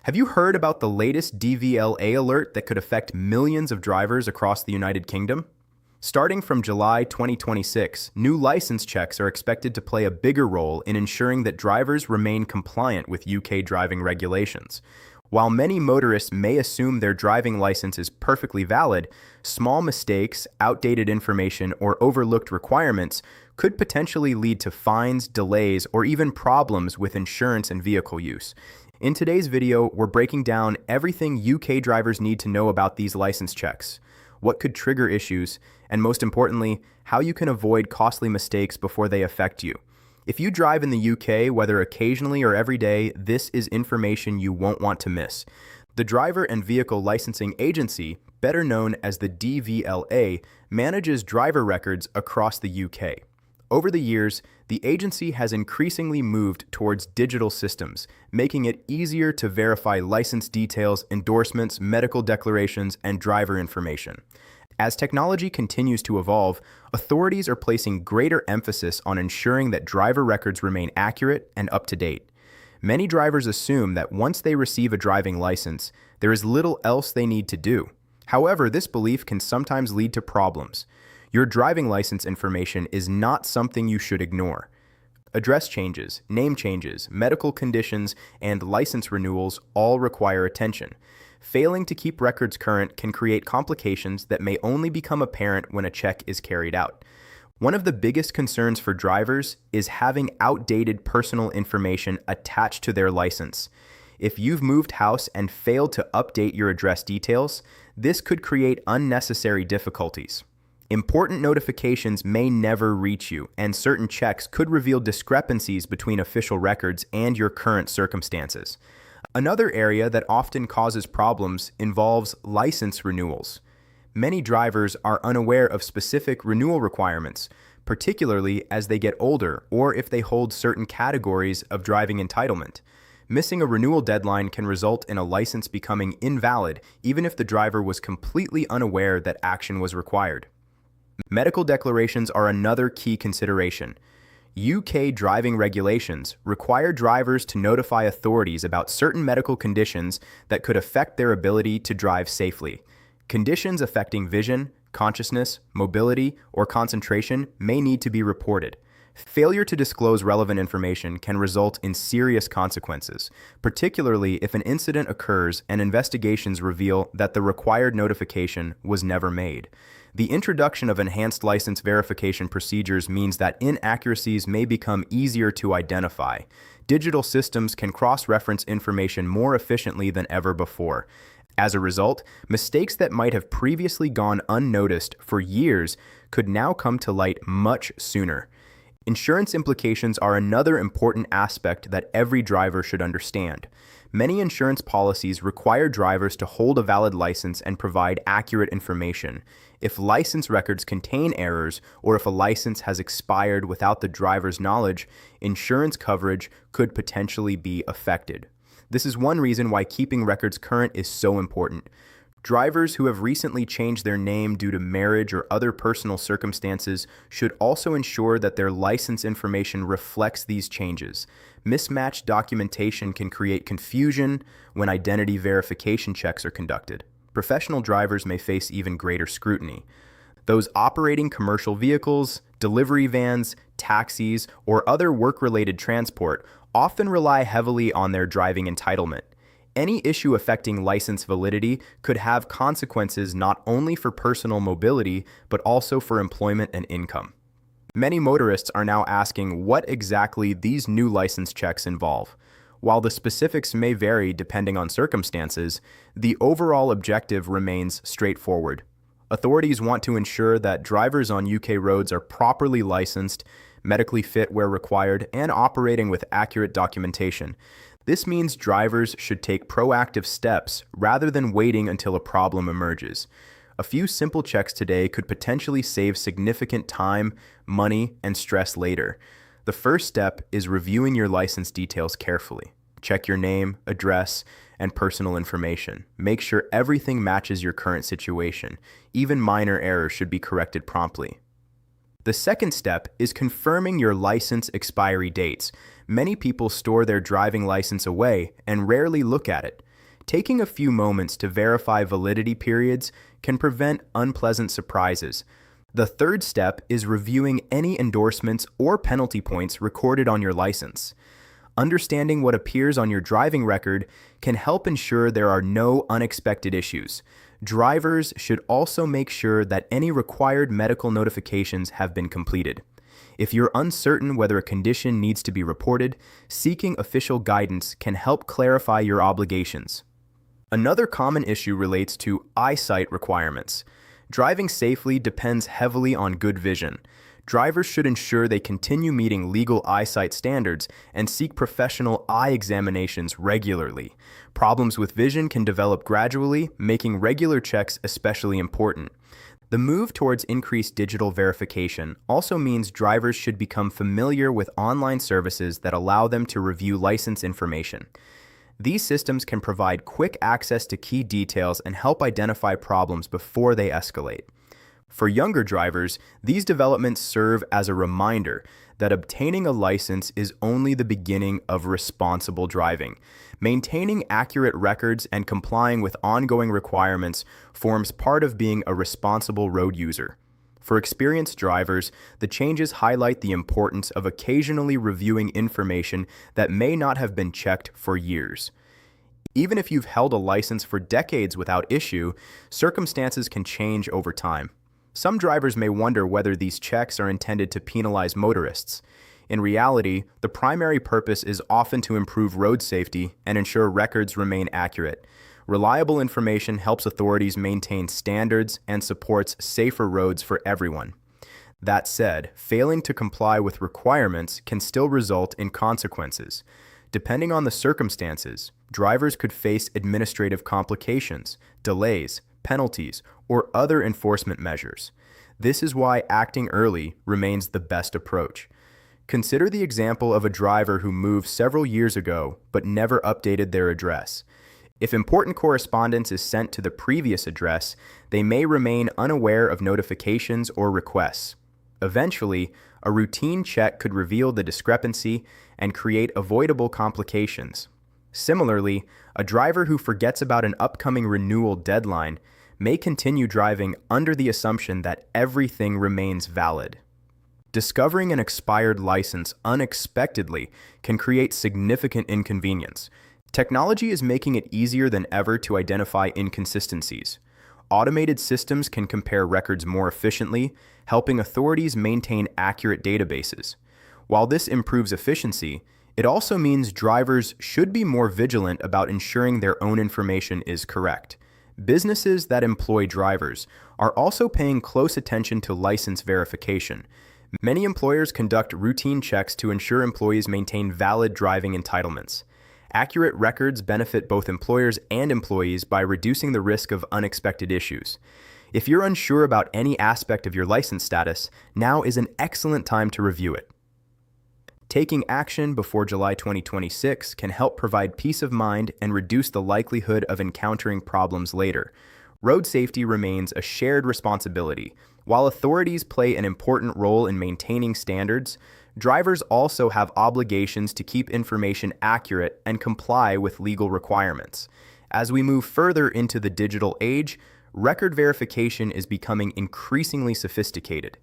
Have you heard about the latest DVLA alert that could affect millions of drivers across the United Kingdom? Starting from July 2026, new license checks are expected to play a bigger role in ensuring that drivers remain compliant with UK driving regulations. While many motorists may assume their driving license is perfectly valid, small mistakes, outdated information, or overlooked requirements could potentially lead to fines, delays, or even problems with insurance and vehicle use. In today's video, we're breaking down everything UK drivers need to know about these license checks, what could trigger issues, and most importantly, how you can avoid costly mistakes before they affect you. If you drive in the UK, whether occasionally or every day, this is information you won't want to miss. The Driver and Vehicle Licensing Agency, better known as the DVLA, manages driver records across the UK. Over the years, the agency has increasingly moved towards digital systems, making it easier to verify license details, endorsements, medical declarations, and driver information. As technology continues to evolve, authorities are placing greater emphasis on ensuring that driver records remain accurate and up to date. Many drivers assume that once they receive a driving license, there is little else they need to do. However, this belief can sometimes lead to problems. Your driving license information is not something you should ignore. Address changes, name changes, medical conditions, and license renewals all require attention. Failing to keep records current can create complications that may only become apparent when a check is carried out. One of the biggest concerns for drivers is having outdated personal information attached to their license. If you've moved house and failed to update your address details, this could create unnecessary difficulties. Important notifications may never reach you, and certain checks could reveal discrepancies between official records and your current circumstances. Another area that often causes problems involves license renewals. Many drivers are unaware of specific renewal requirements, particularly as they get older or if they hold certain categories of driving entitlement. Missing a renewal deadline can result in a license becoming invalid, even if the driver was completely unaware that action was required. Medical declarations are another key consideration. UK driving regulations require drivers to notify authorities about certain medical conditions that could affect their ability to drive safely. Conditions affecting vision, consciousness, mobility, or concentration may need to be reported. Failure to disclose relevant information can result in serious consequences, particularly if an incident occurs and investigations reveal that the required notification was never made. The introduction of enhanced license verification procedures means that inaccuracies may become easier to identify. Digital systems can cross-reference information more efficiently than ever before. As a result, mistakes that might have previously gone unnoticed for years could now come to light much sooner. Insurance implications are another important aspect that every driver should understand. Many insurance policies require drivers to hold a valid license and provide accurate information. If license records contain errors, or if a license has expired without the driver's knowledge, insurance coverage could potentially be affected. This is one reason why keeping records current is so important. Drivers who have recently changed their name due to marriage or other personal circumstances should also ensure that their license information reflects these changes. Mismatched documentation can create confusion when identity verification checks are conducted. Professional drivers may face even greater scrutiny. Those operating commercial vehicles, delivery vans, taxis, or other work-related transport often rely heavily on their driving entitlement. Any issue affecting license validity could have consequences not only for personal mobility, but also for employment and income. Many motorists are now asking what exactly these new license checks involve. While the specifics may vary depending on circumstances, the overall objective remains straightforward. Authorities want to ensure that drivers on UK roads are properly licensed, medically fit where required, and operating with accurate documentation. This means drivers should take proactive steps rather than waiting until a problem emerges. A few simple checks today could potentially save significant time, money, and stress later. The first step is reviewing your license details carefully. Check your name, address, and personal information. Make sure everything matches your current situation. Even minor errors should be corrected promptly. The second step is confirming your license expiry dates. Many people store their driving license away and rarely look at it. Taking a few moments to verify validity periods can prevent unpleasant surprises. The third step is reviewing any endorsements or penalty points recorded on your license. Understanding what appears on your driving record can help ensure there are no unexpected issues. Drivers should also make sure that any required medical notifications have been completed. If you're uncertain whether a condition needs to be reported, seeking official guidance can help clarify your obligations. Another common issue relates to eyesight requirements. Driving safely depends heavily on good vision. Drivers should ensure they continue meeting legal eyesight standards and seek professional eye examinations regularly. Problems with vision can develop gradually, making regular checks especially important. The move towards increased digital verification also means drivers should become familiar with online services that allow them to review license information. These systems can provide quick access to key details and help identify problems before they escalate. For younger drivers, these developments serve as a reminder that obtaining a license is only the beginning of responsible driving. Maintaining accurate records and complying with ongoing requirements forms part of being a responsible road user. For experienced drivers, the changes highlight the importance of occasionally reviewing information that may not have been checked for years. Even if you've held a license for decades without issue, circumstances can change over time. Some drivers may wonder whether these checks are intended to penalize motorists. In reality, the primary purpose is often to improve road safety and ensure records remain accurate. Reliable information helps authorities maintain standards and supports safer roads for everyone. That said, failing to comply with requirements can still result in consequences. Depending on the circumstances, drivers could face administrative complications, delays, penalties, or other enforcement measures. This is why acting early remains the best approach. Consider the example of a driver who moved several years ago but never updated their address. If important correspondence is sent to the previous address, they may remain unaware of notifications or requests. Eventually, a routine check could reveal the discrepancy and create avoidable complications. Similarly, a driver who forgets about an upcoming renewal deadline may continue driving under the assumption that everything remains valid. Discovering an expired license unexpectedly can create significant inconvenience. Technology is making it easier than ever to identify inconsistencies. Automated systems can compare records more efficiently, helping authorities maintain accurate databases. While this improves efficiency, it also means drivers should be more vigilant about ensuring their own information is correct. Businesses that employ drivers are also paying close attention to license verification. Many employers conduct routine checks to ensure employees maintain valid driving entitlements. Accurate records benefit both employers and employees by reducing the risk of unexpected issues. If you're unsure about any aspect of your license status, now is an excellent time to review it. Taking action before July 2026 can help provide peace of mind and reduce the likelihood of encountering problems later. Road safety remains a shared responsibility. While authorities play an important role in maintaining standards, drivers also have obligations to keep information accurate and comply with legal requirements. As we move further into the digital age, record verification is becoming increasingly sophisticated.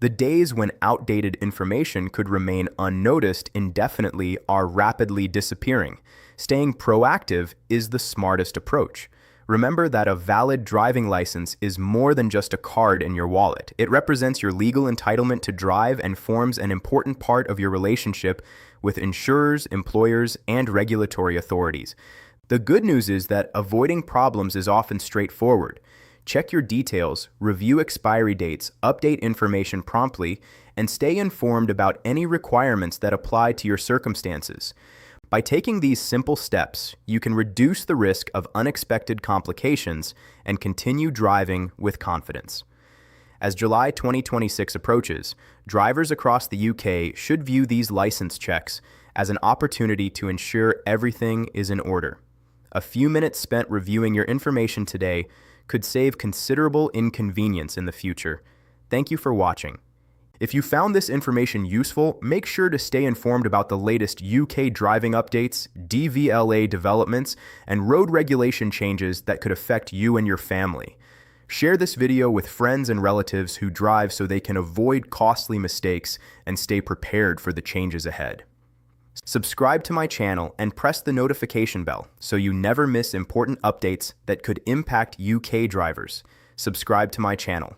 The days when outdated information could remain unnoticed indefinitely are rapidly disappearing. Staying proactive is the smartest approach. Remember that a valid driving license is more than just a card in your wallet. It represents your legal entitlement to drive and forms an important part of your relationship with insurers, employers, and regulatory authorities. The good news is that avoiding problems is often straightforward. Check your details, review expiry dates, update information promptly, and stay informed about any requirements that apply to your circumstances. By taking these simple steps, you can reduce the risk of unexpected complications and continue driving with confidence. As July 2026 approaches, drivers across the UK should view these license checks as an opportunity to ensure everything is in order. A few minutes spent reviewing your information today could save considerable inconvenience in the future. Thank you for watching. If you found this information useful, make sure to stay informed about the latest UK driving updates, DVLA developments, and road regulation changes that could affect you and your family. Share this video with friends and relatives who drive so they can avoid costly mistakes and stay prepared for the changes ahead. Subscribe to my channel and press the notification bell so you never miss important updates that could impact UK drivers. Subscribe to my channel.